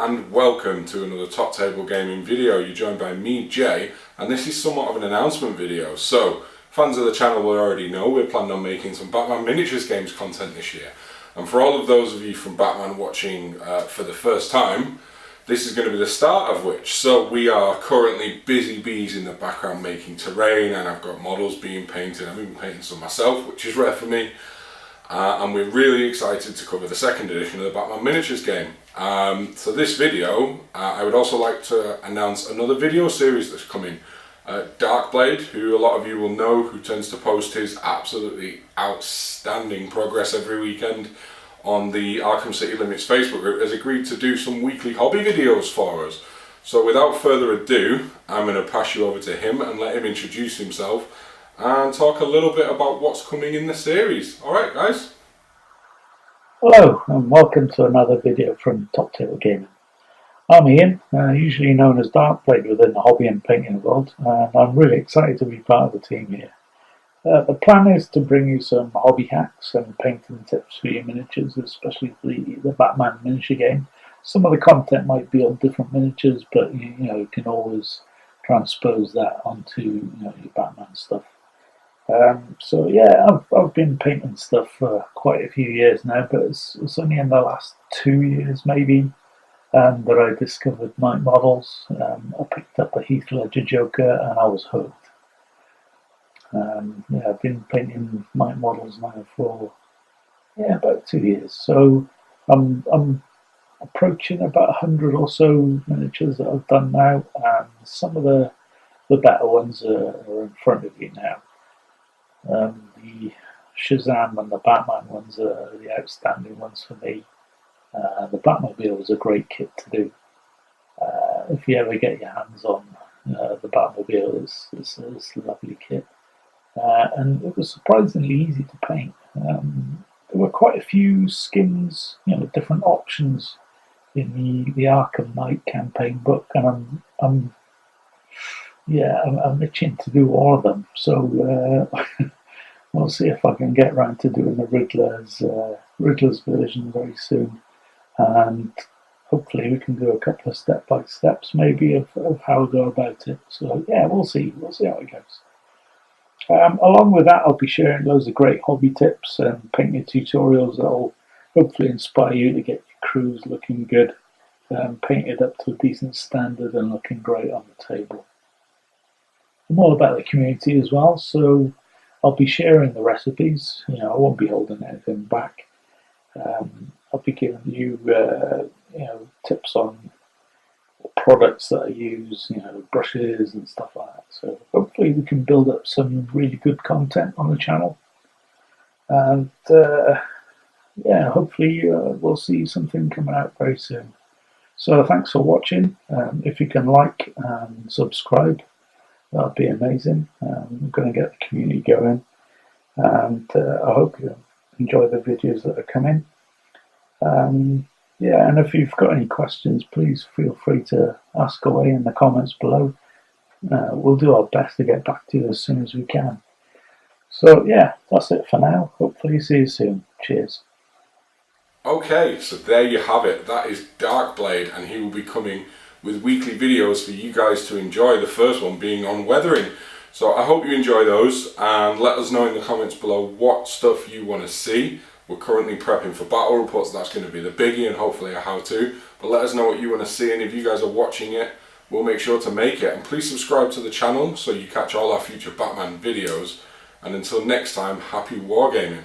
and welcome to another Top Table Gaming video. You're joined by me, Jay, and this is somewhat of an announcement video. So, fans of the channel will already know we're planning on making some Batman miniatures games content this year. And for all of those of you from Batman watching for the first time, this is going to be the start of which. So we are currently busy bees in the background making terrain, and I've got models being painted. I'm even painting some myself, which is rare for me. And we're really excited to cover the second edition of the Batman miniatures game. So this video, I would also like to announce another video series that's coming. DarkBlade, who a lot of you will know, who tends to post his absolutely outstanding progress every weekend on the Arkham City Limits Facebook group, has agreed to do some weekly hobby videos for us. So without further ado, I'm going to pass you over to him and let him introduce himself and talk a little bit about what's coming in the series. Alright guys? Hello and welcome to another video from Top Table Gaming. I'm Ian, usually known as DarkBlade within the hobby and painting world, and I'm really excited to be part of the team here. The plan is to bring you some hobby hacks and painting tips for your miniatures, especially the Batman miniature game. Some of the content might be on different miniatures, but you can always transpose that onto your Batman stuff. So yeah, I've been painting stuff for quite a few years now, but it's only in the last 2 years maybe that I discovered night models. I picked up a Heath Ledger Joker and I was hooked. Yeah, I've been painting night models now for about 2 years. So I'm approaching about 100 or so miniatures that I've done now, and some of the better ones are in front of you now. The Shazam and the Batman ones are the outstanding ones for me. The Batmobile was a great kit to do. If you ever get your hands on the Batmobile, it's a lovely kit. And it was surprisingly easy to paint. There were quite a few skins, different options in the Arkham Knight campaign book, and I'm itching to do all of them. So we'll see if I can get around to doing the Riddler's version very soon, and hopefully we can do a couple of step-by-steps maybe of how to go about it. So yeah, we'll see how it goes. Along with that, I'll be sharing loads of great hobby tips and painting tutorials that will hopefully inspire you to get your crews looking good, painted up to a decent standard and looking great on the table. I'm all about the community as well, so I'll be sharing the recipes. I won't be holding anything back. I'll be giving you tips on products that I use, brushes and stuff like that. So hopefully we can build up some really good content on the channel, and hopefully we'll see something coming out very soon. So thanks for watching. If you can like and subscribe, that'd be amazing. I'm going to get the community going, and I hope you enjoy the videos that are coming. And if you've got any questions, please feel free to ask away in the comments below. We'll do our best to get back to you as soon as we can. So yeah, that's it for now. Hopefully see you soon. Cheers. Okay, so there you have it. That is DarkBlade, and he will be coming with weekly videos for you guys to enjoy, the first one being on weathering. So I hope you enjoy those, and let us know in the comments below what stuff you want to see. We're currently prepping for battle reports. That's going to be the biggie, and hopefully a how-to. But let us know what you want to see, and if you guys are watching it, we'll make sure to make it. And please subscribe to the channel so you catch all our future Batman videos. And until next time, happy wargaming.